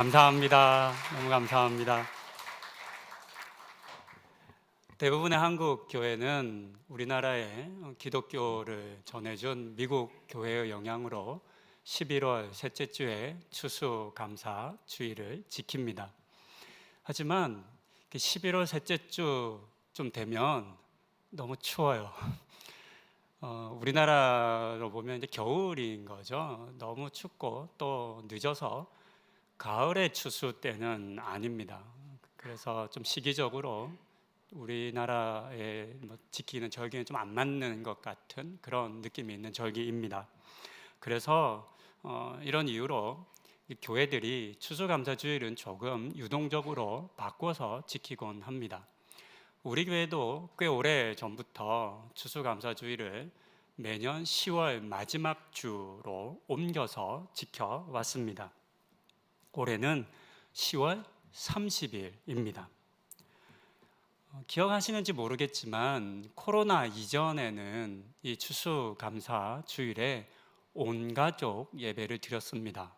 감사합니다. 너무 감사합니다. 대부분의 한국 교회는 우리나라에 기독교를 전해준 미국 교회의 영향으로 11월 셋째 주에 추수감사 주일을 지킵니다. 하지만 11월 셋째 주좀 되면 너무 추워요. 우리나라로 보면 이제 겨울인 거죠. 너무 춥고 또 늦어서 가을의 추수 때는 아닙니다. 그래서 좀 시기적으로 우리나라에 지키는 절기는 좀 안 맞는 것 같은 그런 느낌이 있는 절기입니다. 그래서 이런 이유로 이 교회들이 추수감사주일은 조금 유동적으로 바꿔서 지키곤 합니다. 우리 교회도 꽤 오래 전부터 추수감사주일을 매년 10월 마지막 주로 옮겨서 지켜왔습니다. 올해는 10월 30일입니다. 기억하시는지 모르겠지만 코로나 이전에는 이 추수감사 주일에 온 가족 예배를 드렸습니다.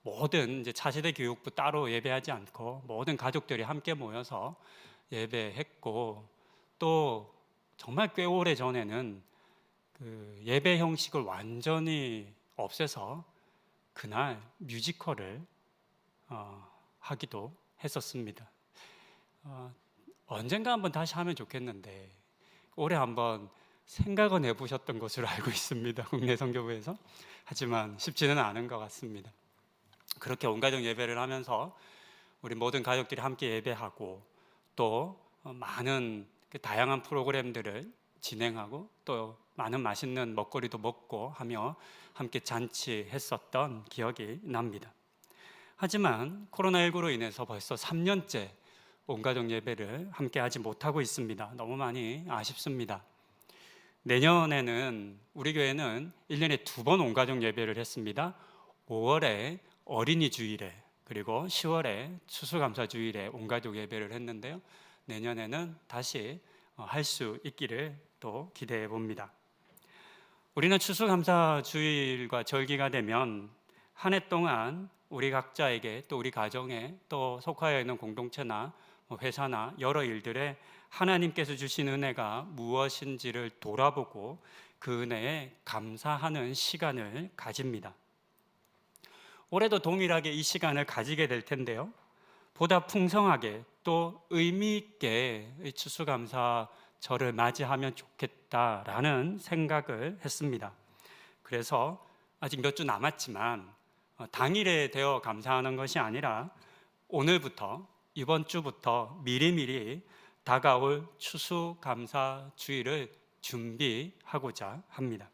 모든 이제 차세대 교육부 따로 예배하지 않고 모든 가족들이 함께 모여서 예배했고, 또 정말 꽤 오래 전에는 그 예배 형식을 완전히 없애서 그날 뮤지컬을 하기도 했었습니다. 언젠가 한번 다시 하면 좋겠는데 올해 한번 생각은 해보셨던 것으로 알고 있습니다. 국내 선교부에서. 하지만 쉽지는 않은 것 같습니다. 그렇게 온 가족 예배를 하면서 우리 모든 가족들이 함께 예배하고 또 많은 다양한 프로그램들을 진행하고 또 많은 맛있는 먹거리도 먹고 하며 함께 잔치했었던 기억이 납니다. 하지만 코로나19로 인해서 벌써 3년째 온가족 예배를 함께 하지 못하고 있습니다. 너무 많이 아쉽습니다. 내년에는 우리 교회는 1년에 2번 온가족 예배를 했습니다. 5월에 어린이 주일에 그리고 10월에 추수감사 주일에 온가족 예배를 했는데요. 내년에는 다시 할 수 있기를 또 기대해 봅니다. 우리는 추수감사 주일과 절기가 되면 한 해 동안 우리 각자에게 또 우리 가정에 또 속하여 있는 공동체나 회사나 여러 일들에 하나님께서 주신 은혜가 무엇인지를 돌아보고 그 은혜에 감사하는 시간을 가집니다. 올해도 동일하게 이 시간을 가지게 될 텐데요. 보다 풍성하게 또 의미 있게 추수감사절을 맞이하면 좋겠다라는 생각을 했습니다. 그래서 아직 몇 주 남았지만 당일에 되어 감사하는 것이 아니라 오늘부터 이번 주부터 미리미리 다가올 추수감사주일을 준비하고자 합니다.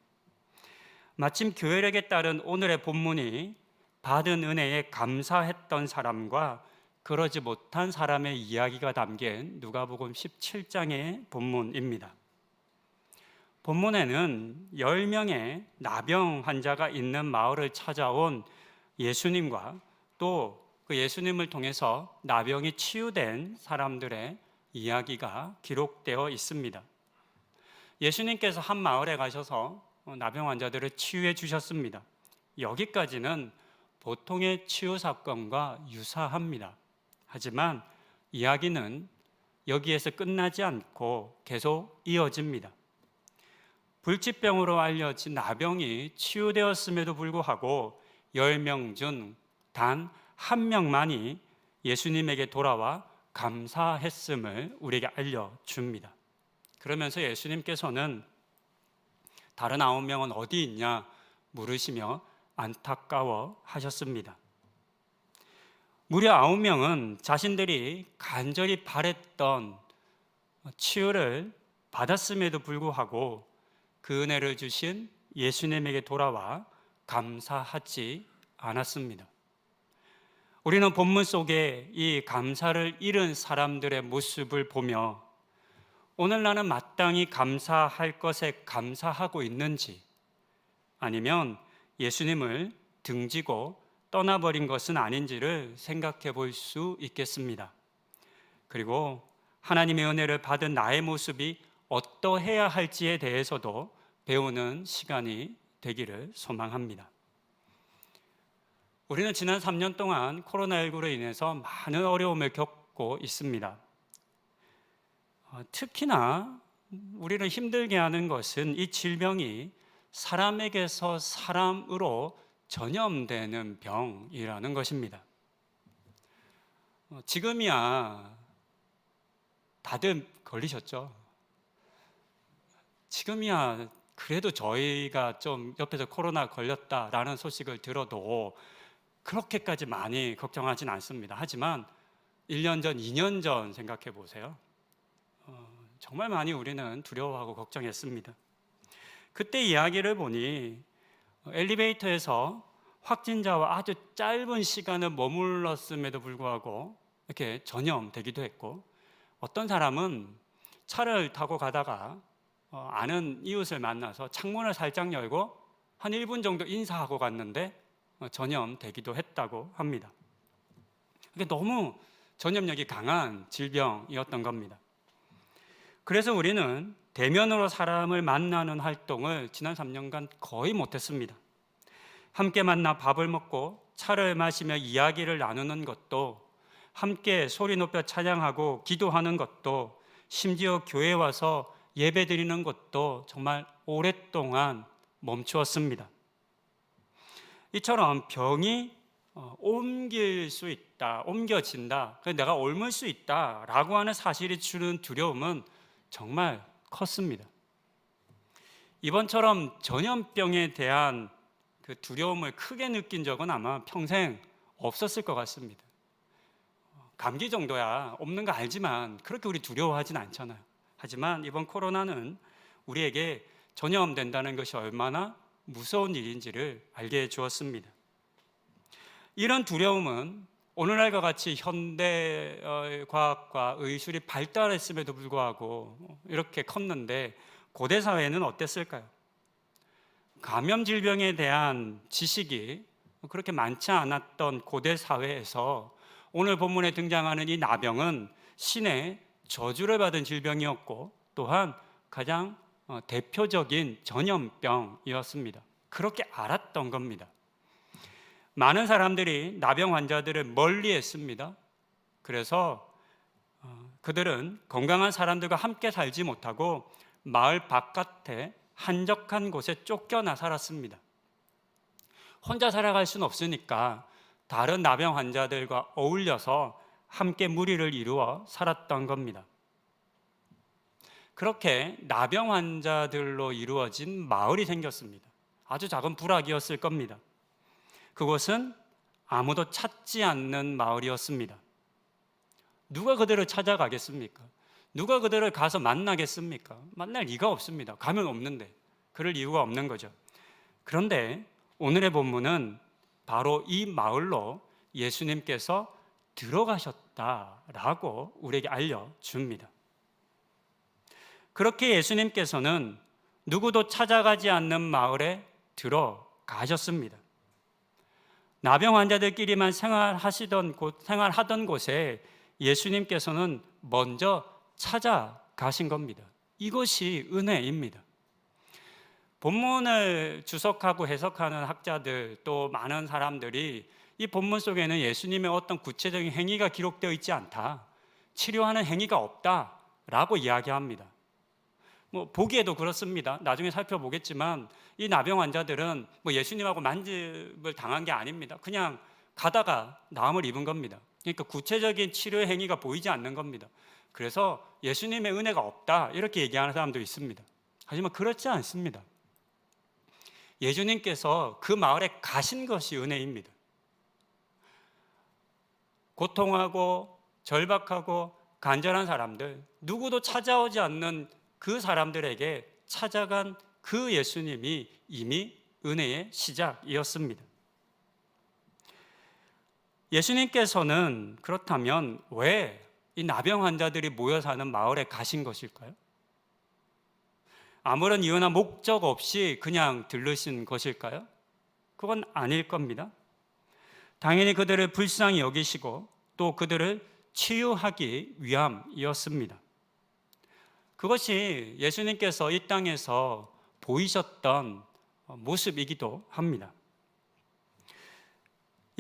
마침 교회력에 따른 오늘의 본문이 받은 은혜에 감사했던 사람과 그러지 못한 사람의 이야기가 담긴 누가복음 17장의 본문입니다. 본문에는 10명의 나병 환자가 있는 마을을 찾아온 예수님과 또 그 예수님을 통해서 나병이 치유된 사람들의 이야기가 기록되어 있습니다. 예수님께서 한 마을에 가셔서 나병 환자들을 치유해 주셨습니다. 여기까지는 보통의 치유 사건과 유사합니다. 하지만 이야기는 여기에서 끝나지 않고 계속 이어집니다. 불치병으로 알려진 나병이 치유되었음에도 불구하고 10명 중 단 1명만이 예수님에게 돌아와 감사했음을 우리에게 알려줍니다. 그러면서 예수님께서는 다른 9명은 어디 있냐 물으시며 안타까워 하셨습니다. 무려 9명은 자신들이 간절히 바랬던 치유를 받았음에도 불구하고 그 은혜를 주신 예수님에게 돌아와 감사하지 않았습니다. 우리는 본문 속에 이 감사를 잃은 사람들의 모습을 보며 오늘 나는 마땅히 감사할 것에 감사하고 있는지, 아니면 예수님을 등지고 떠나버린 것은 아닌지를 생각해 볼 수 있겠습니다. 그리고 하나님의 은혜를 받은 나의 모습이 어떠해야 할지에 대해서도 배우는 시간이 되기를 소망합니다. 우리는 지난 3년 동안 코로나19로 인해서 많은 어려움을 겪고 있습니다. 특히나 우리를 힘들게 하는 것은 이 질병이 사람에게서 사람으로 전염되는 병이라는 것입니다. 지금이야 다들 걸리셨죠? 지금이야 그래도 저희가 좀 옆에서 코로나 걸렸다라는 소식을 들어도 그렇게까지 많이 걱정하진 않습니다. 하지만 1년 전, 2년 전 생각해 보세요. 정말 많이 우리는 두려워하고 걱정했습니다. 그때 이야기를 보니 엘리베이터에서 확진자와 아주 짧은 시간을 머물렀음에도 불구하고 이렇게 전염되기도 했고, 어떤 사람은 차를 타고 가다가 아는 이웃을 만나서 창문을 살짝 열고 한 1분 정도 인사하고 갔는데 전염되기도 했다고 합니다. 이게 너무 전염력이 강한 질병이었던 겁니다. 그래서 우리는 대면으로 사람을 만나는 활동을 지난 3년간 거의 못했습니다. 함께 만나 밥을 먹고 차를 마시며 이야기를 나누는 것도, 함께 소리 높여 찬양하고 기도하는 것도, 심지어 교회에 와서 예배 드리는 것도 정말 오랫동안 멈추었습니다. 이처럼 병이 옮길 수 있다, 옮겨진다, 내가 옮을 수 있다라고 하는 사실이 주는 두려움은 정말 컸습니다. 이번처럼 전염병에 대한 그 두려움을 크게 느낀 적은 아마 평생 없었을 것 같습니다. 감기 정도야 없는 거 알지만 그렇게 우리 두려워하진 않잖아요. 하지만 이번 코로나는 우리에게 전염된다는 것이 얼마나 무서운 일인지를 알게 해 주었습니다. 이런 두려움은 오늘날과 같이 현대 과학과 의술이 발달했음에도 불구하고 이렇게 컸는데, 고대 사회는 어땠을까요? 감염 질병에 대한 지식이 그렇게 많지 않았던 고대 사회에서 오늘 본문에 등장하는 이 나병은 신의 저주를 받은 질병이었고, 또한 가장 대표적인 전염병이었습니다. 그렇게 알았던 겁니다. 많은 사람들이 나병 환자들을 멀리했습니다. 그래서 그들은 건강한 사람들과 함께 살지 못하고 마을 바깥에 한적한 곳에 쫓겨나 살았습니다. 혼자 살아갈 수는 없으니까 다른 나병 환자들과 어울려서 함께 무리를 이루어 살았던 겁니다. 그렇게 나병 환자들로 이루어진 마을이 생겼습니다. 아주 작은 부락이었을 겁니다. 그곳은 아무도 찾지 않는 마을이었습니다. 누가 그들을 찾아가겠습니까? 누가 그들을 가서 만나겠습니까? 만날 리가 없습니다. 가면 없는데, 그럴 이유가 없는 거죠. 그런데 오늘의 본문은 바로 이 마을로 예수님께서 들어가셨다라고 우리에게 알려줍니다. 그렇게 예수님께서는 누구도 찾아가지 않는 마을에 들어가셨습니다. 나병 환자들끼리만 생활하던 곳에 예수님께서는 먼저 찾아가신 겁니다. 이것이 은혜입니다. 본문을 주석하고 해석하는 학자들, 또 많은 사람들이 이 본문 속에는 예수님의 어떤 구체적인 행위가 기록되어 있지 않다, 치료하는 행위가 없다라고 이야기합니다. 보기에도 그렇습니다. 나중에 살펴보겠지만 이 나병 환자들은 예수님하고 만집을 당한 게 아닙니다. 그냥 가다가 나음을 입은 겁니다. 그러니까 구체적인 치료의 행위가 보이지 않는 겁니다. 그래서 예수님의 은혜가 없다, 이렇게 얘기하는 사람도 있습니다. 하지만 그렇지 않습니다. 예수님께서 그 마을에 가신 것이 은혜입니다. 고통하고 절박하고 간절한 사람들, 누구도 찾아오지 않는 그 사람들에게 찾아간 그 예수님이 이미 은혜의 시작이었습니다. 예수님께서는 그렇다면 왜 이 나병 환자들이 모여 사는 마을에 가신 것일까요? 아무런 이유나 목적 없이 그냥 들르신 것일까요? 그건 아닐 겁니다. 당연히 그들을 불쌍히 여기시고 또 그들을 치유하기 위함이었습니다. 그것이 예수님께서 이 땅에서 보이셨던 모습이기도 합니다.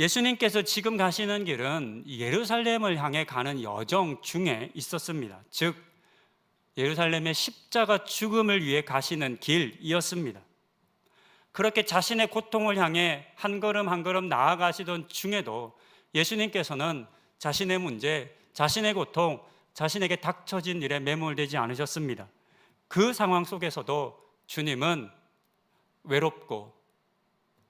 예수님께서 지금 가시는 길은 예루살렘을 향해 가는 여정 중에 있었습니다. 즉 예루살렘의 십자가 죽음을 위해 가시는 길이었습니다. 그렇게 자신의 고통을 향해 한 걸음 한 걸음 나아가시던 중에도 예수님께서는 자신의 문제, 자신의 고통, 자신에게 닥쳐진 일에 매몰되지 않으셨습니다. 그 상황 속에서도 주님은 외롭고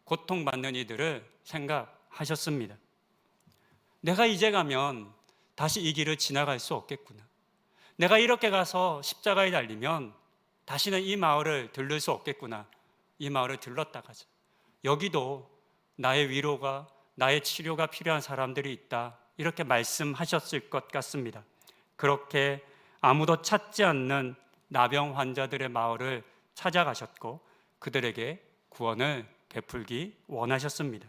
고통받는 이들을 생각하셨습니다. 내가 이제 가면 다시 이 길을 지나갈 수 없겠구나. 내가 이렇게 가서 십자가에 달리면 다시는 이 마을을 들를 수 없겠구나. 이 마을을 들렀다 가자. 여기도 나의 위로가, 나의 치료가 필요한 사람들이 있다. 이렇게 말씀하셨을 것 같습니다. 그렇게 아무도 찾지 않는 나병 환자들의 마을을 찾아가셨고 그들에게 구원을 베풀기 원하셨습니다.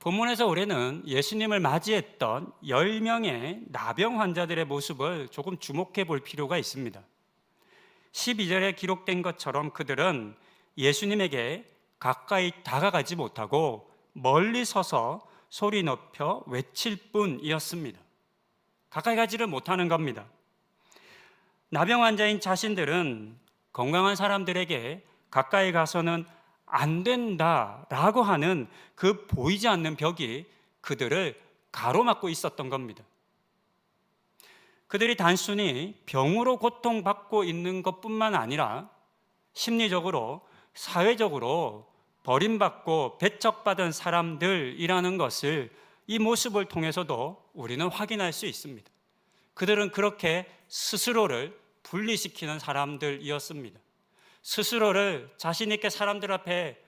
본문에서 우리는 예수님을 맞이했던 10명의 나병 환자들의 모습을 조금 주목해 볼 필요가 있습니다. 12절에 기록된 것처럼 그들은 예수님에게 가까이 다가가지 못하고 멀리 서서 소리 높여 외칠 뿐이었습니다. 가까이 가지를 못하는 겁니다. 나병 환자인 자신들은 건강한 사람들에게 가까이 가서는 안 된다라고 하는 그 보이지 않는 벽이 그들을 가로막고 있었던 겁니다. 그들이 단순히 병으로 고통받고 있는 것뿐만 아니라 심리적으로, 사회적으로 버림받고 배척받은 사람들이라는 것을 이 모습을 통해서도 우리는 확인할 수 있습니다. 그들은 그렇게 스스로를 분리시키는 사람들이었습니다. 스스로를 자신 있게 사람들 앞에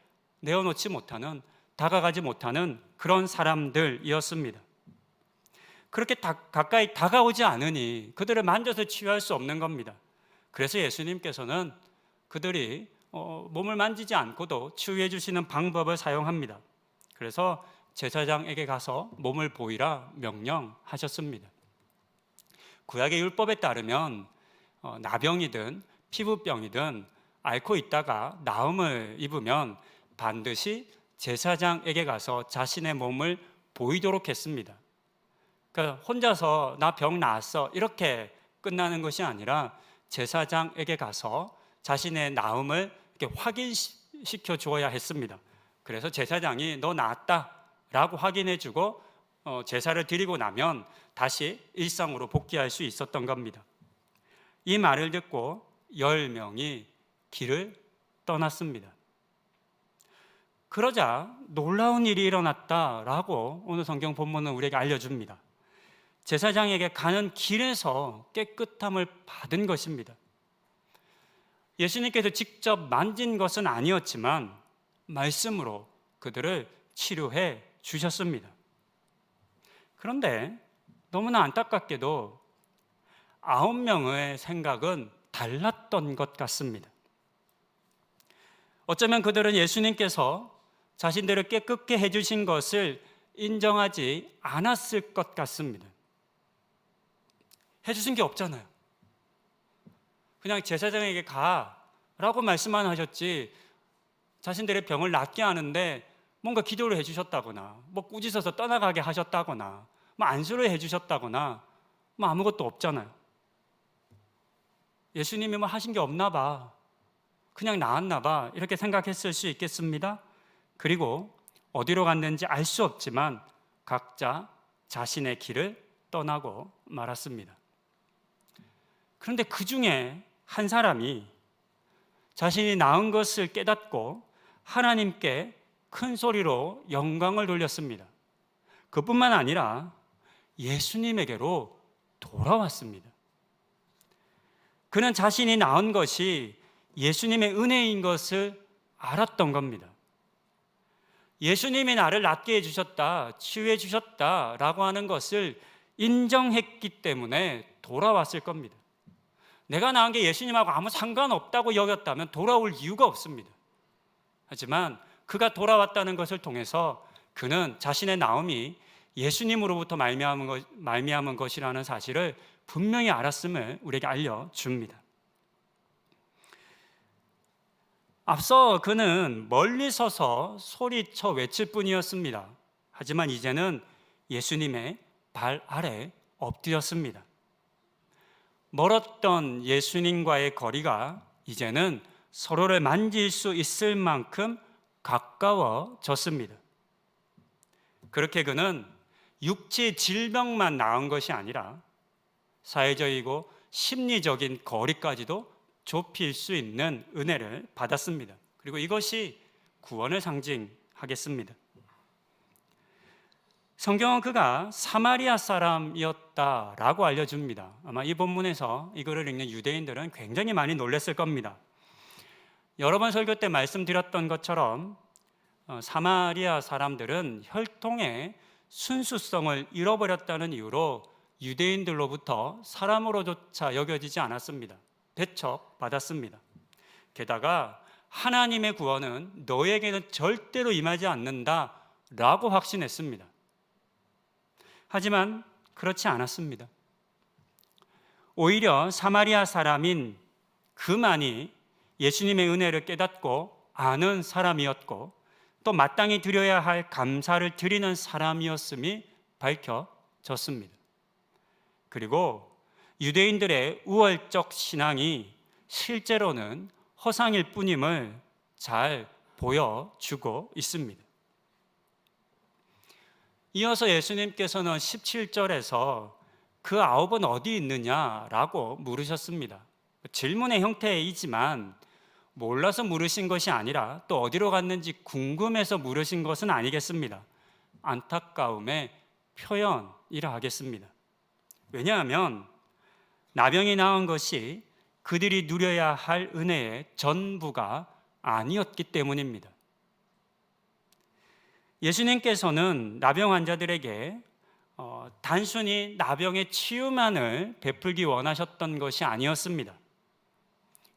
내어놓지 못하는, 다가가지 못하는 그런 사람들이었습니다. 그렇게 가까이 다가오지 않으니 그들을 만져서 치유할 수 없는 겁니다. 그래서 예수님께서는 그들이 몸을 만지지 않고도 치유해 주시는 방법을 사용합니다. 그래서 제사장에게 가서 몸을 보이라 명령하셨습니다. 구약의 율법에 따르면 나병이든 피부병이든 앓고 있다가 나음을 입으면 반드시 제사장에게 가서 자신의 몸을 보이도록 했습니다. 그러니까 혼자서 나 병 나았어 이렇게 끝나는 것이 아니라 제사장에게 가서 자신의 나음을 이렇게 확인시켜 주어야 했습니다. 그래서 제사장이 너 나았다 라고 확인해 주고 제사를 드리고 나면 다시 일상으로 복귀할 수 있었던 겁니다. 이 말을 듣고 10명이 길을 떠났습니다. 그러자 놀라운 일이 일어났다라고 오늘 성경 본문은 우리에게 알려줍니다. 제사장에게 가는 길에서 깨끗함을 받은 것입니다. 예수님께서 직접 만진 것은 아니었지만 말씀으로 그들을 치료해 주셨습니다. 그런데 너무나 안타깝게도 9명의 생각은 달랐던 것 같습니다. 어쩌면 그들은 예수님께서 자신들을 깨끗게 해주신 것을 인정하지 않았을 것 같습니다. 해주신 게 없잖아요. 그냥 제사장에게 가라고 말씀만 하셨지 자신들의 병을 낫게 하는데 뭔가 기도를 해주셨다거나 뭐 꾸짖어서 떠나가게 하셨다거나 뭐 안수를 해주셨다거나 뭐 아무것도 없잖아요. 예수님이 뭐 하신 게 없나 봐, 그냥 나았나 봐 이렇게 생각했을 수 있겠습니다. 그리고 어디로 갔는지 알 수 없지만 각자 자신의 길을 떠나고 말았습니다. 그런데 그 중에 한 사람이 자신이 나은 것을 깨닫고 하나님께 큰 소리로 영광을 돌렸습니다. 그뿐만 아니라 예수님에게로 돌아왔습니다. 그는 자신이 나은 것이 예수님의 은혜인 것을 알았던 겁니다. 예수님이 나를 낫게 해주셨다, 치유해 주셨다라고 하는 것을 인정했기 때문에 돌아왔을 겁니다. 내가 나은 게 예수님하고 아무 상관없다고 여겼다면 돌아올 이유가 없습니다. 하지만 그가 돌아왔다는 것을 통해서 그는 자신의 나음이 예수님으로부터 말미암은 것이라는 사실을 분명히 알았음을 우리에게 알려줍니다. 앞서 그는 멀리 서서 소리쳐 외칠 뿐이었습니다. 하지만 이제는 예수님의 발 아래 엎드렸습니다. 멀었던 예수님과의 거리가 이제는 서로를 만질 수 있을 만큼 가까워졌습니다. 그렇게 그는 육체 질병만 나은 것이 아니라 사회적이고 심리적인 거리까지도 좁힐 수 있는 은혜를 받았습니다. 그리고 이것이 구원을 상징하겠습니다. 성경은 그가 사마리아 사람이었다라고 알려줍니다. 아마 이 본문에서 이거를 읽는 유대인들은 굉장히 많이 놀랐을 겁니다. 여러 번 설교 때 말씀드렸던 것처럼 사마리아 사람들은 혈통의 순수성을 잃어버렸다는 이유로 유대인들로부터 사람으로조차 여겨지지 않았습니다. 배척받았습니다. 게다가 하나님의 구원은 너에게는 절대로 임하지 않는다라고 확신했습니다. 하지만 그렇지 않았습니다. 오히려 사마리아 사람인 그만이 예수님의 은혜를 깨닫고 아는 사람이었고 또 마땅히 드려야 할 감사를 드리는 사람이었음이 밝혀졌습니다. 그리고 유대인들의 우월적 신앙이 실제로는 허상일 뿐임을 잘 보여주고 있습니다. 이어서 예수님께서는 17절에서 그 아홉은 어디 있느냐라고 물으셨습니다. 질문의 형태이지만 몰라서 물으신 것이 아니라 또 어디로 갔는지 궁금해서 물으신 것은 아니겠습니다. 안타까움의 표현이라 하겠습니다. 왜냐하면 나병이 나은 것이 그들이 누려야 할 은혜의 전부가 아니었기 때문입니다. 예수님께서는 나병 환자들에게 단순히 나병의 치유만을 베풀기 원하셨던 것이 아니었습니다.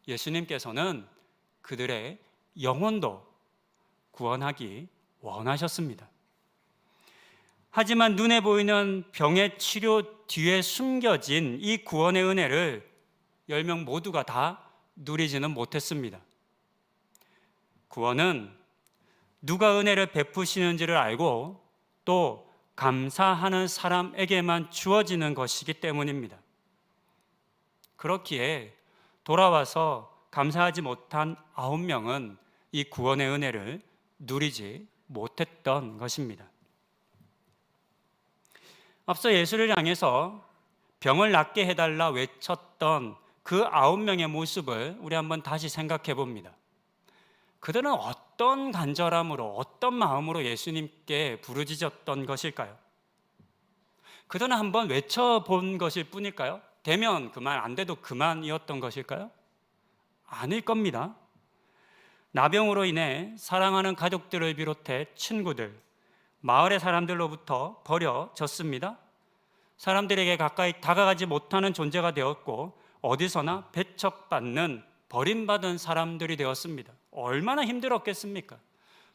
예수님께서는 그들의 영혼도 구원하기 원하셨습니다. 하지만 눈에 보이는 병의 치료 뒤에 숨겨진 이 구원의 은혜를 10명 모두가 다 누리지는 못했습니다. 구원은 누가 은혜를 베푸시는지를 알고 또 감사하는 사람에게만 주어지는 것이기 때문입니다. 그렇기에 돌아와서 감사하지 못한 9명은 이 구원의 은혜를 누리지 못했던 것입니다. 앞서 예수를 향해서 병을 낫게 해달라 외쳤던 그 9명의 모습을 우리 한번 다시 생각해 봅니다. 그들은 어떤 간절함으로 어떤 마음으로 예수님께 부르짖었던 것일까요? 그들은 한번 외쳐본 것일 뿐일까요? 되면 그만, 안 돼도 그만이었던 것일까요? 아닐 겁니다. 나병으로 인해 사랑하는 가족들을 비롯해 친구들, 마을의 사람들로부터 버려졌습니다. 사람들에게 가까이 다가가지 못하는 존재가 되었고 어디서나 배척받는 버림받은 사람들이 되었습니다. 얼마나 힘들었겠습니까?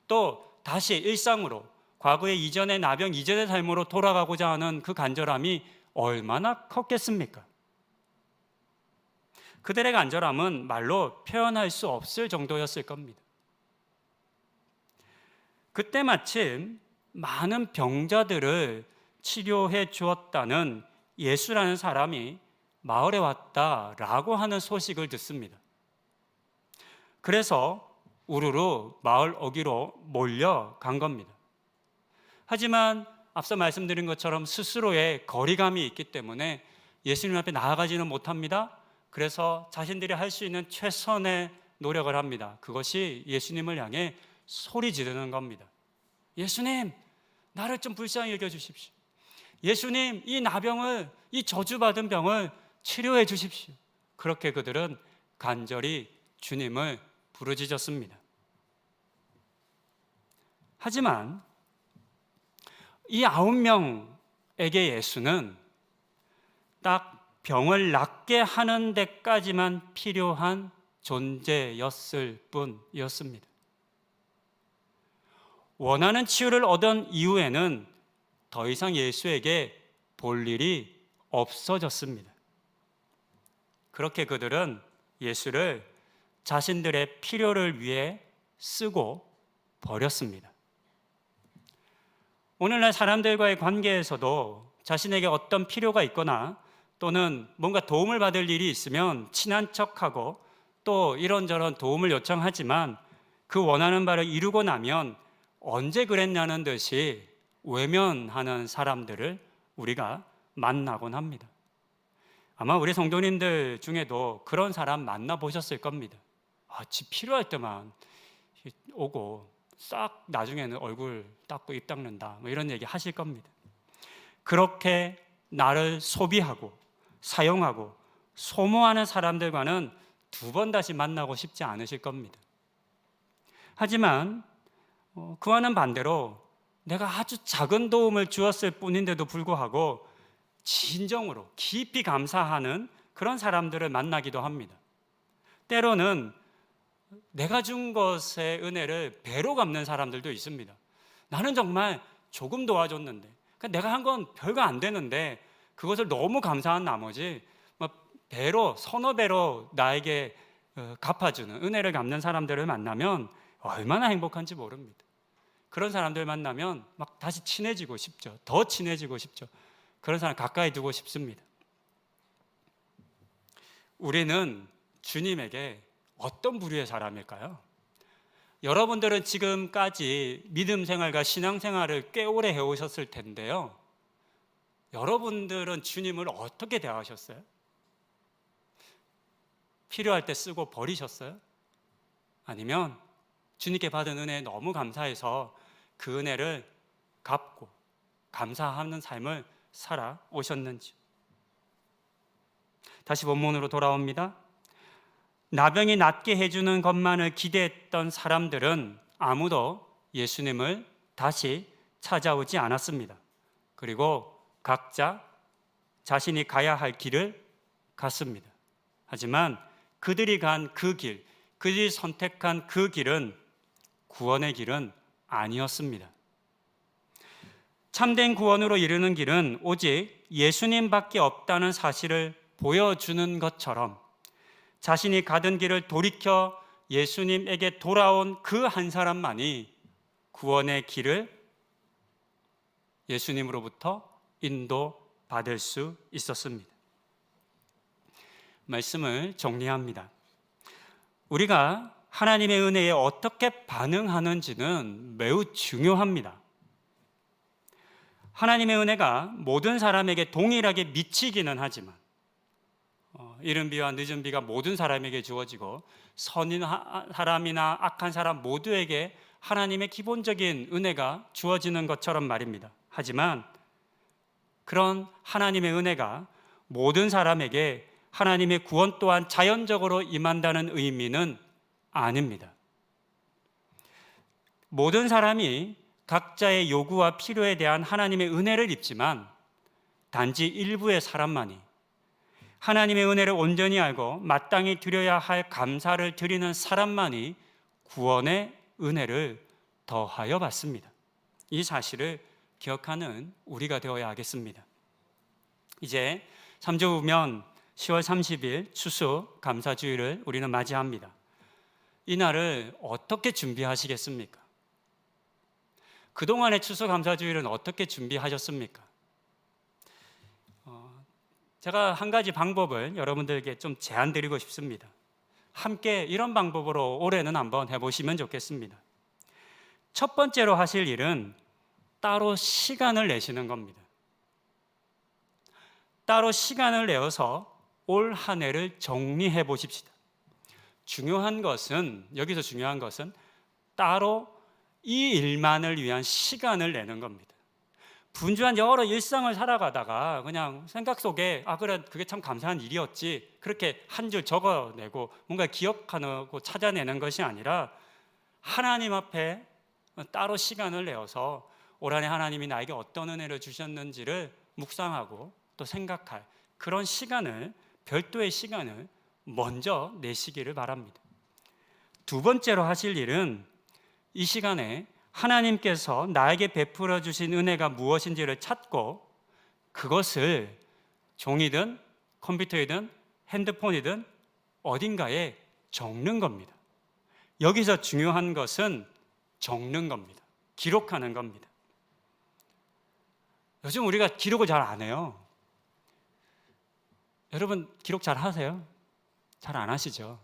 또 다시 일상으로 과거의 이전의 나병 이전의 삶으로 돌아가고자 하는 그 간절함이 얼마나 컸겠습니까? 그들의 간절함은 말로 표현할 수 없을 정도였을 겁니다. 그때 마침 많은 병자들을 치료해 주었다는 예수라는 사람이 마을에 왔다라고 하는 소식을 듣습니다. 그래서 우르르 마을 어귀로 몰려간 겁니다. 하지만 앞서 말씀드린 것처럼 스스로의 거리감이 있기 때문에 예수님 앞에 나아가지는 못합니다. 그래서 자신들이 할 수 있는 최선의 노력을 합니다. 그것이 예수님을 향해 소리 지르는 겁니다. 예수님, 나를 좀 불쌍히 여겨주십시오. 예수님, 이 나병을, 이 저주받은 병을 치료해 주십시오. 그렇게 그들은 간절히 주님을 부르짖었습니다. 하지만 이 9명에게 예수는 딱 병을 낫게 하는 데까지만 필요한 존재였을 뿐이었습니다. 원하는 치유를 얻은 이후에는 더 이상 예수에게 볼 일이 없어졌습니다. 그렇게 그들은 예수를 자신들의 필요를 위해 쓰고 버렸습니다. 오늘날 사람들과의 관계에서도 자신에게 어떤 필요가 있거나 또는 뭔가 도움을 받을 일이 있으면 친한 척하고 또 이런저런 도움을 요청하지만 그 원하는 바를 이루고 나면 언제 그랬냐는 듯이 외면하는 사람들을 우리가 만나곤 합니다. 아마 우리 성도님들 중에도 그런 사람 만나보셨을 겁니다. 지 필요할 때만 오고 싹 나중에는 얼굴 닦고 입 닦는다 뭐 이런 얘기 하실 겁니다. 그렇게 나를 소비하고 사용하고 소모하는 사람들과는 두 번 다시 만나고 싶지 않으실 겁니다. 하지만 그와는 반대로 내가 아주 작은 도움을 주었을 뿐인데도 불구하고 진정으로 깊이 감사하는 그런 사람들을 만나기도 합니다. 때로는 내가 준 것의 은혜를 배로 갚는 사람들도 있습니다. 나는 정말 조금 도와줬는데, 내가 한 건 별거 안 되는데 그것을 너무 감사한 나머지 배로, 서너 배로 나에게 갚아주는, 은혜를 갚는 사람들을 만나면 얼마나 행복한지 모릅니다. 그런 사람들 만나면 막 다시 친해지고 싶죠. 더 친해지고 싶죠. 그런 사람 가까이 두고 싶습니다. 우리는 주님에게 어떤 부류의 사람일까요? 여러분들은 지금까지 믿음 생활과 신앙 생활을 꽤 오래 해오셨을 텐데요. 여러분들은 주님을 어떻게 대하셨어요? 필요할 때 쓰고 버리셨어요? 아니면 주님께 받은 은혜에 너무 감사해서 그 은혜를 갚고 감사하는 삶을 살아오셨는지. 다시 본문으로 돌아옵니다. 나병이 낫게 해주는 것만을 기대했던 사람들은 아무도 예수님을 다시 찾아오지 않았습니다. 그리고 각자 자신이 가야 할 길을 갔습니다. 하지만 그들이 간 그 길, 그들이 선택한 그 길은 구원의 길은 아니었습니다. 참된 구원으로 이르는 길은 오직 예수님밖에 없다는 사실을 보여주는 것처럼 자신이 가던 길을 돌이켜 예수님에게 돌아온 그 한 사람만이 구원의 길을 예수님으로부터 인도받을 수 있었습니다. 말씀을 정리합니다. 우리가 하나님의 은혜에 어떻게 반응하는지는 매우 중요합니다. 하나님의 은혜가 모든 사람에게 동일하게 미치기는 하지만 이른 비와 늦은 비가 모든 사람에게 주어지고 선인 사람이나 악한 사람 모두에게 하나님의 기본적인 은혜가 주어지는 것처럼 말입니다. 하지만 그런 하나님의 은혜가 모든 사람에게 하나님의 구원 또한 자연적으로 임한다는 의미는 아닙니다. 모든 사람이 각자의 요구와 필요에 대한 하나님의 은혜를 입지만 단지 일부의 사람만이 하나님의 은혜를 온전히 알고 마땅히 드려야 할 감사를 드리는 사람만이 구원의 은혜를 더하여 받습니다. 이 사실을 기억하는 우리가 되어야 하겠습니다. 이제 3주 후면 10월 30일 추수 감사주일을 우리는 맞이합니다. 이 날을 어떻게 준비하시겠습니까? 그동안의 추수 감사주일은 어떻게 준비하셨습니까? 제가 한 가지 방법을 여러분들에게 좀 제안 드리고 싶습니다. 함께 이런 방법으로 올해는 한번 해보시면 좋겠습니다. 첫 번째로 하실 일은 따로 시간을 내시는 겁니다. 따로 시간을 내어서 올 한 해를 정리해 보십시다. 여기서 중요한 것은 따로 이 일만을 위한 시간을 내는 겁니다. 분주한 여러 일상을 살아가다가 그냥 생각 속에 그래 그게 참 감사한 일이었지 그렇게 한 줄 적어내고 뭔가 기억하고 찾아내는 것이 아니라 하나님 앞에 따로 시간을 내어서 올 한 해 하나님이 나에게 어떤 은혜를 주셨는지를 묵상하고 또 생각할 그런 시간을, 별도의 시간을 먼저 내시기를 바랍니다. 두 번째로 하실 일은 이 시간에 하나님께서 나에게 베풀어 주신 은혜가 무엇인지를 찾고 그것을 종이든 컴퓨터이든 핸드폰이든 어딘가에 적는 겁니다. 여기서 중요한 것은 적는 겁니다. 기록하는 겁니다. 요즘 우리가 기록을 잘 안 해요. 여러분 기록 잘 하세요? 잘 안 하시죠?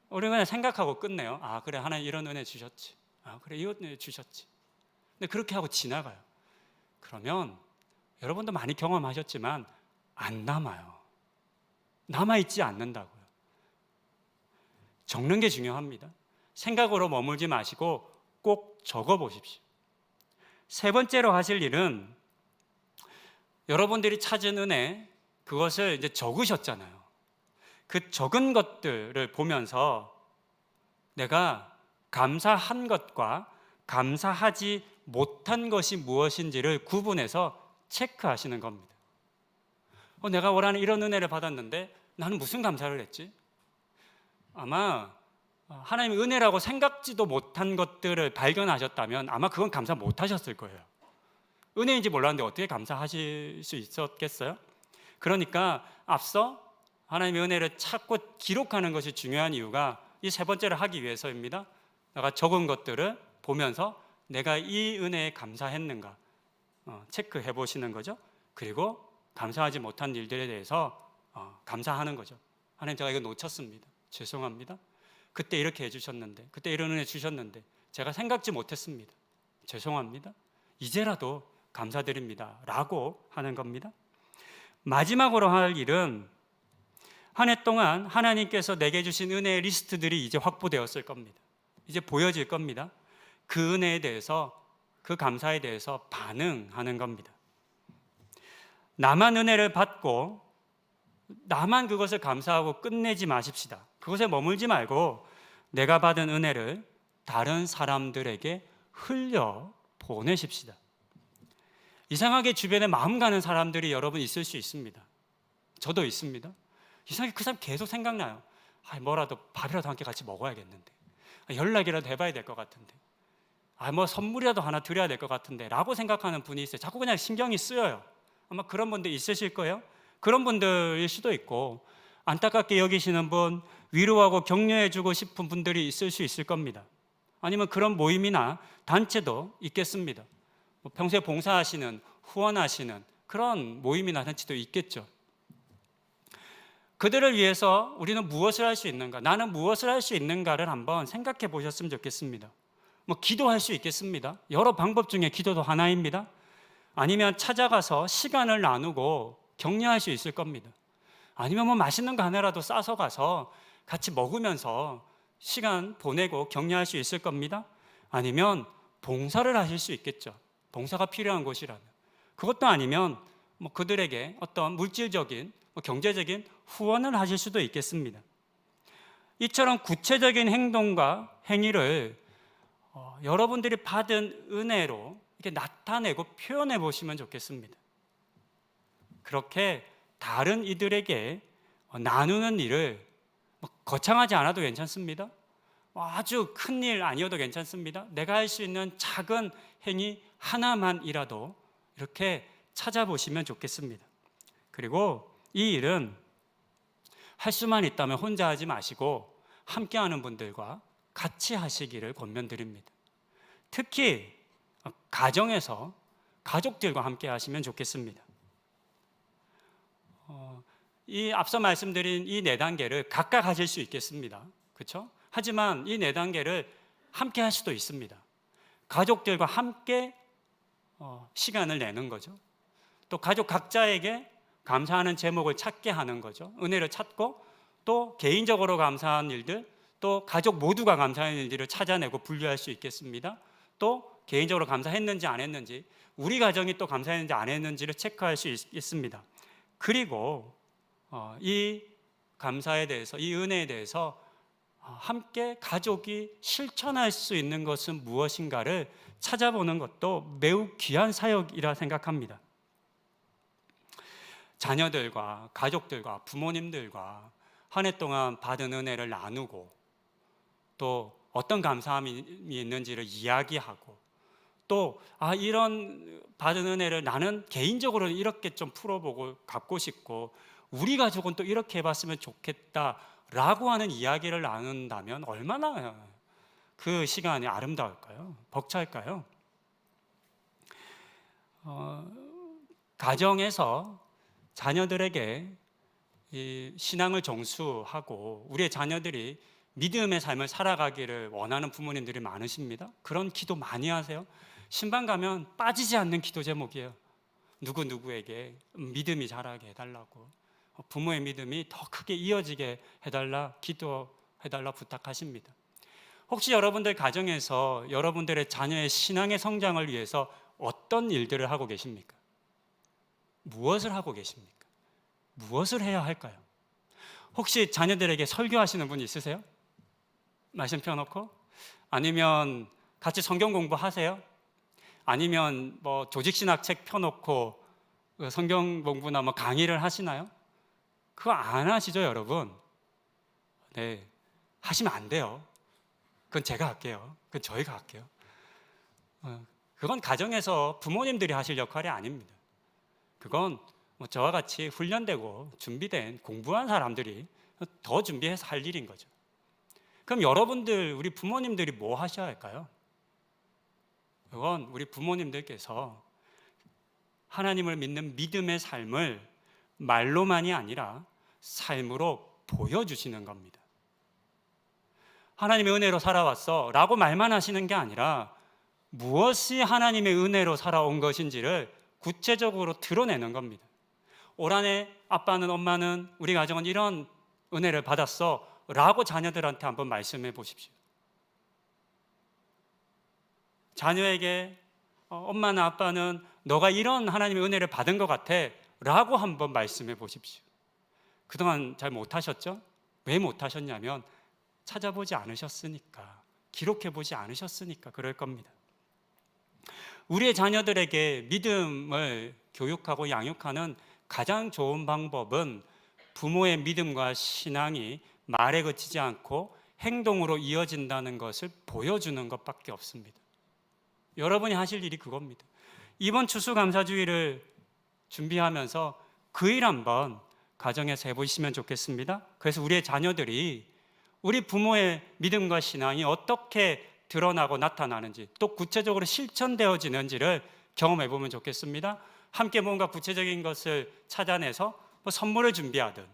우리는 그냥 생각하고 끝내요. 아 그래 하나님 이런 은혜 주셨지. 아 그래 이런 은혜 주셨지. 근데 그렇게 하고 지나가요. 그러면 여러분도 많이 경험하셨지만 안 남아요. 남아있지 않는다고요. 적는 게 중요합니다. 생각으로 머물지 마시고 꼭 적어보십시오. 세 번째로 하실 일은 여러분들이 찾은 은혜, 그것을 이제 적으셨잖아요. 그 적은 것들을 보면서 내가 감사한 것과 감사하지 못한 것이 무엇인지를 구분해서 체크하시는 겁니다. 내가 원하는 이런 은혜를 받았는데 나는 무슨 감사를 했지? 아마 하나님의 은혜라고 생각지도 못한 것들을 발견하셨다면 아마 그건 감사 못하셨을 거예요. 은혜인지 몰랐는데 어떻게 감사하실 수 있었겠어요? 그러니까 앞서 하나님의 은혜를 찾고 기록하는 것이 중요한 이유가 이 세 번째를 하기 위해서입니다. 내가 적은 것들을 보면서 내가 이 은혜에 감사했는가 체크해 보시는 거죠. 그리고 감사하지 못한 일들에 대해서 감사하는 거죠. 하나님 제가 이거 놓쳤습니다. 죄송합니다. 그때 이렇게 해주셨는데, 그때 이런 은혜 주셨는데 제가 생각지 못했습니다. 죄송합니다. 이제라도 감사드립니다 라고 하는 겁니다. 마지막으로 할 일은 한 해 동안 하나님께서 내게 주신 은혜의 리스트들이 이제 확보되었을 겁니다. 이제 보여질 겁니다. 그 은혜에 대해서, 그 감사에 대해서 반응하는 겁니다. 나만 은혜를 받고 나만 그것을 감사하고 끝내지 마십시다. 그것에 머물지 말고 내가 받은 은혜를 다른 사람들에게 흘려 보내십시다. 이상하게 주변에 마음 가는 사람들이 여러분 있을 수 있습니다. 저도 있습니다. 이상하게 그 사람 계속 생각나요. 뭐라도 밥이라도 함께 같이 먹어야겠는데, 연락이라도 해봐야 될 것 같은데, 뭐 선물이라도 하나 드려야 될 것 같은데 라고 생각하는 분이 있어요. 자꾸 그냥 신경이 쓰여요. 아마 그런 분들 있으실 거예요. 그런 분들일 수도 있고, 안타깝게 여기시는 분, 위로하고 격려해주고 싶은 분들이 있을 수 있을 겁니다. 아니면 그런 모임이나 단체도 있겠습니다. 평소에 봉사하시는, 후원하시는 그런 모임이나 단체도 있겠죠. 그들을 위해서 우리는 무엇을 할 수 있는가, 나는 무엇을 할 수 있는가를 한번 생각해 보셨으면 좋겠습니다. 기도할 수 있겠습니다. 여러 방법 중에 기도도 하나입니다. 아니면 찾아가서 시간을 나누고 격려할 수 있을 겁니다. 아니면 맛있는 거 하나라도 싸서 가서 같이 먹으면서 시간 보내고 격려할 수 있을 겁니다. 아니면 봉사를 하실 수 있겠죠. 봉사가 필요한 곳이라면. 그것도 아니면 그들에게 어떤 물질적인, 경제적인 후원을 하실 수도 있겠습니다. 이처럼 구체적인 행동과 행위를 여러분들이 받은 은혜로 이렇게 나타내고 표현해 보시면 좋겠습니다. 그렇게 다른 이들에게 나누는 일을 거창하지 않아도 괜찮습니다. 아주 큰 일 아니어도 괜찮습니다. 내가 할 수 있는 작은 행위 하나만이라도 이렇게 찾아보시면 좋겠습니다. 그리고 이 일은 할 수만 있다면 혼자 하지 마시고 함께하는 분들과 같이 하시기를 권면드립니다. 특히 가정에서 가족들과 함께 하시면 좋겠습니다. 이 앞서 말씀드린 이 네 단계를 각각 하실 수 있겠습니다. 그렇죠? 하지만 이 네 단계를 함께 할 수도 있습니다. 가족들과 함께 시간을 내는 거죠. 또 가족 각자에게 감사하는 제목을 찾게 하는 거죠. 은혜를 찾고 또 개인적으로 감사한 일들, 또 가족 모두가 감사한 일들을 찾아내고 분류할 수 있겠습니다. 또 개인적으로 감사했는지 안 했는지, 우리 가정이 또 감사했는지 안 했는지를 체크할 수 있습니다. 그리고 이 감사에 대해서, 이 은혜에 대해서 함께 가족이 실천할 수 있는 것은 무엇인가를 찾아보는 것도 매우 귀한 사역이라 생각합니다. 자녀들과 가족들과 부모님들과 한 해 동안 받은 은혜를 나누고 또 어떤 감사함이 있는지를 이야기하고 또 이런 받은 은혜를 나는 개인적으로는 이렇게 좀 풀어보고 갖고 싶고 우리 가족은 또 이렇게 해봤으면 좋겠다 라고 하는 이야기를 나눈다면 얼마나 그 시간이 아름다울까요? 벅찰까요? 가정에서 자녀들에게 이 신앙을 정수하고 우리의 자녀들이 믿음의 삶을 살아가기를 원하는 부모님들이 많으십니다. 그런 기도 많이 하세요. 신방 가면 빠지지 않는 기도 제목이에요. 누구누구에게 믿음이 자라게 해달라고, 부모의 믿음이 더 크게 이어지게 해달라, 기도해달라 부탁하십니다. 혹시 여러분들 가정에서 여러분들의 자녀의 신앙의 성장을 위해서 어떤 일들을 하고 계십니까? 무엇을 하고 계십니까? 무엇을 해야 할까요? 혹시 자녀들에게 설교하시는 분 있으세요? 말씀 펴놓고? 아니면 같이 성경 공부하세요? 아니면 뭐 조직신학 책 펴놓고 성경 공부나 뭐 강의를 하시나요? 그거 안 하시죠, 여러분? 네, 하시면 안 돼요. 그건 제가 할게요. 그건 저희가 할게요. 그건 가정에서 부모님들이 하실 역할이 아닙니다. 그건 뭐 저와 같이 훈련되고 준비된 공부한 사람들이 더 준비해서 할 일인 거죠. 그럼 여러분들, 우리 부모님들이 뭐 하셔야 할까요? 그건 우리 부모님들께서 하나님을 믿는 믿음의 삶을 말로만이 아니라 삶으로 보여주시는 겁니다. 하나님의 은혜로 살아왔어 라고 말만 하시는 게 아니라 무엇이 하나님의 은혜로 살아온 것인지를 구체적으로 드러내는 겁니다. 올 한해 아빠는, 엄마는, 우리 가정은 이런 은혜를 받았어 라고 자녀들한테 한번 말씀해 보십시오. 자녀에게 엄마나 아빠는 너가 이런 하나님의 은혜를 받은 것 같아 라고 한번 말씀해 보십시오. 그동안 잘 못하셨죠? 왜 못하셨냐면 찾아보지 않으셨으니까, 기록해 보지 않으셨으니까 그럴 겁니다. 우리의 자녀들에게 믿음을 교육하고 양육하는 가장 좋은 방법은 부모의 믿음과 신앙이 말에 그치지 않고 행동으로 이어진다는 것을 보여주는 것밖에 없습니다. 여러분이 하실 일이 그겁니다. 이번 추수감사주의를 준비하면서 그 일 한번 가정에서 해보시면 좋겠습니다. 그래서 우리의 자녀들이 우리 부모의 믿음과 신앙이 어떻게 드러나고 나타나는지, 또 구체적으로 실천되어지는지를 경험해 보면 좋겠습니다. 함께 뭔가 구체적인 것을 찾아내서 뭐 선물을 준비하든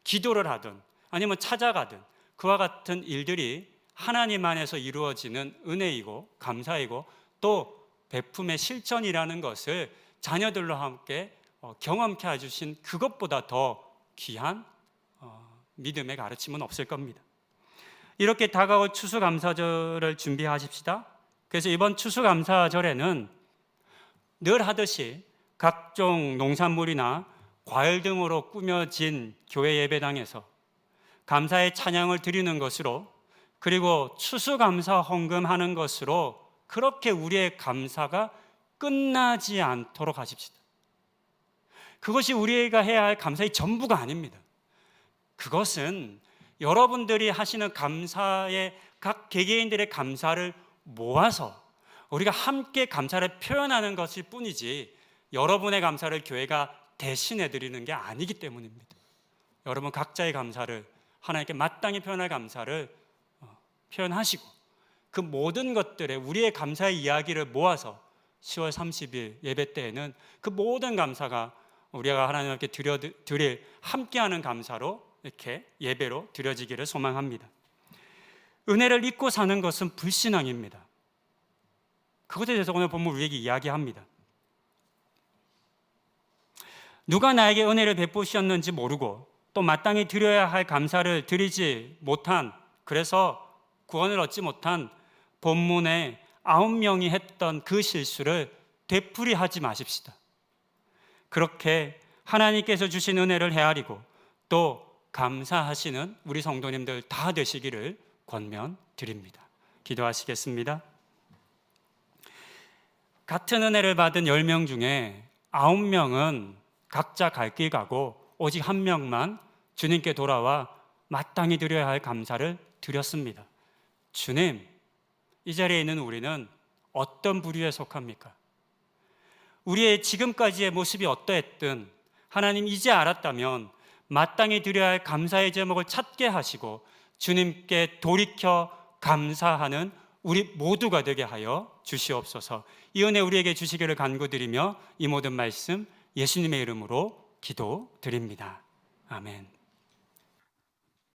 기도를 하든 아니면 찾아가든 그와 같은 일들이 하나님 안에서 이루어지는 은혜이고 감사이고 또 베품의 실천이라는 것을 자녀들로 함께 경험케 해주신 그것보다 더 귀한 믿음의 가르침은 없을 겁니다. 이렇게 다가올 추수감사절을 준비하십시다. 그래서 이번 추수감사절에는 늘 하듯이 각종 농산물이나 과일 등으로 꾸며진 교회 예배당에서 감사의 찬양을 드리는 것으로, 그리고 추수감사 헌금하는 것으로 그렇게 우리의 감사가 끝나지 않도록 하십시다. 그것이 우리가 해야 할 감사의 전부가 아닙니다. 그것은 여러분들이 하시는 감사의 각 개개인들의 감사를 모아서 우리가 함께 감사를 표현하는 것일 뿐이지 여러분의 감사를 교회가 대신해 드리는 게 아니기 때문입니다. 여러분 각자의 감사를, 하나님께 마땅히 표현할 감사를 표현하시고 그 모든 것들에 우리의 감사의 이야기를 모아서 10월 30일 예배 때에는 그 모든 감사가 우리가 하나님께 드릴 함께하는 감사로 이렇게 예배로 드려지기를 소망합니다. 은혜를 잊고 사는 것은 불신앙입니다. 그것에 대해서 오늘 본문 우리에게 이야기합니다. 누가 나에게 은혜를 베푸셨는지 모르고 또 마땅히 드려야 할 감사를 드리지 못한, 그래서 구원을 얻지 못한 본문에 9명이 했던 그 실수를 되풀이하지 마십시다. 그렇게 하나님께서 주신 은혜를 헤아리고 또 감사하시는 우리 성도님들 다 되시기를 권면드립니다. 기도하시겠습니다. 같은 은혜를 받은 10명 중에 9명은 각자 갈 길 가고 오직 1명만 주님께 돌아와 마땅히 드려야 할 감사를 드렸습니다. 주님, 이 자리에 있는 우리는 어떤 부류에 속합니까? 우리의 지금까지의 모습이 어떠했든 하나님 이제 알았다면 마땅히 드려야 할 감사의 제목을 찾게 하시고 주님께 돌이켜 감사하는 우리 모두가 되게 하여 주시옵소서. 이 은혜 우리에게 주시기를 간구드리며 이 모든 말씀 예수님의 이름으로 기도드립니다. 아멘.